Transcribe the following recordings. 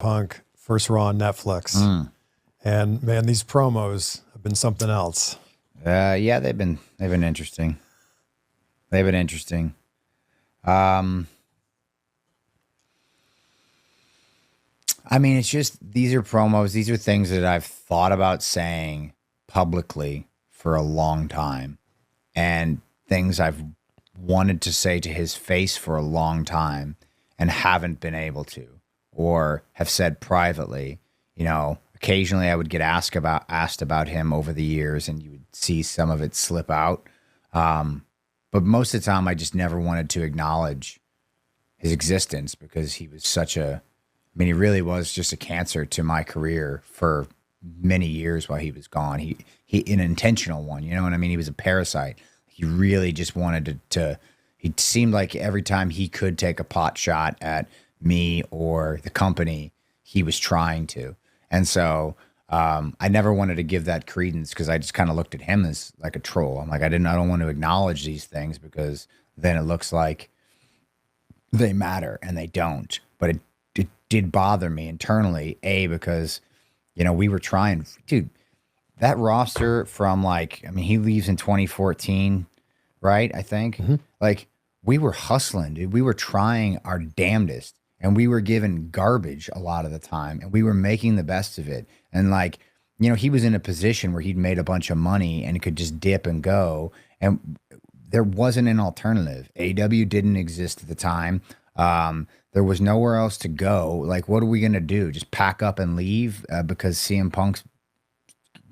Punk, first Raw on Netflix. And man, these promos have been something else. Yeah, they've been interesting. They've been interesting. I mean, it's just, these are promos. These are things that I've thought about saying publicly for a long time, and things I've wanted to say to his face for a long time and haven't been able to, or have said privately. You know, occasionally I would get asked about him over the years, and you would see some of it slip out. But most of the time, I just never wanted to acknowledge his existence, because he was such a, I mean, he really was just a cancer to my career for many years while he was gone. He an intentional one, you know what I mean? He was a parasite. He really just wanted to he seemed like every time he could take a pot shot at me or the company, he was trying to. And so I never wanted to give that credence, because I just kind of looked at him as like a troll. I'm like, I don't want to acknowledge these things, because then it looks like they matter, and they don't. But it did bother me internally, because, you know, we were trying, dude, that roster from, like, I mean, he leaves in 2014, right? I think. Like, we were hustling, dude. We were trying our damnedest, and we were given garbage a lot of the time, and we were making the best of it. And, like, you know, he was in a position where he'd made a bunch of money and could just dip and go, and there wasn't an alternative. AEW didn't exist at the time. There was nowhere else to go. Like, what are we going to do? Just pack up and leave because CM Punk's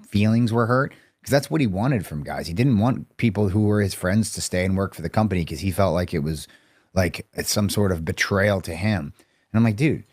feelings were hurt? Because that's what he wanted from guys. He didn't want people who were his friends to stay and work for the company, because he felt like it was like some sort of betrayal to him. And I'm like, dude,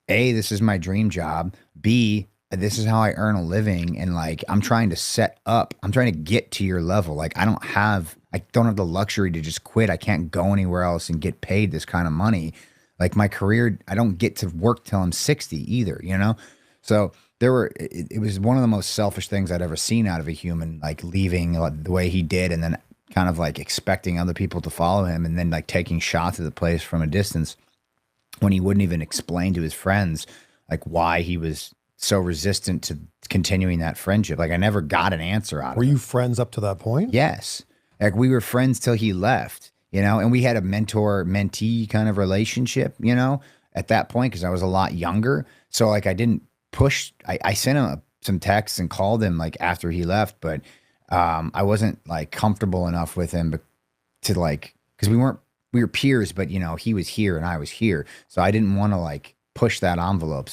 A, this is my dream job. B, this is how I earn a living. And, like, I'm trying to get to your level. Like, I don't have the luxury to just quit. I can't go anywhere else and get paid this kind of money. Like, my career, I don't get to work till I'm 60 either, you know? So it was one of the most selfish things I'd ever seen out of a human, like, leaving the way he did, and then kind of like expecting other people to follow him, and then like taking shots at the place from a distance when he wouldn't even explain to his friends like why he was so resistant to continuing that friendship. Like, I never got an answer out of it. Were you friends up to that point? Yes. Like, we were friends till he left, you know, and we had a mentor-mentee kind of relationship, you know, at that point, because I was a lot younger. So, like, I didn't push. I sent him some texts and called him, like, after he left, but I wasn't, like, comfortable enough with him to, like, because we were peers, but, you know, he was here and I was here. So I didn't want to, like, push that envelope. So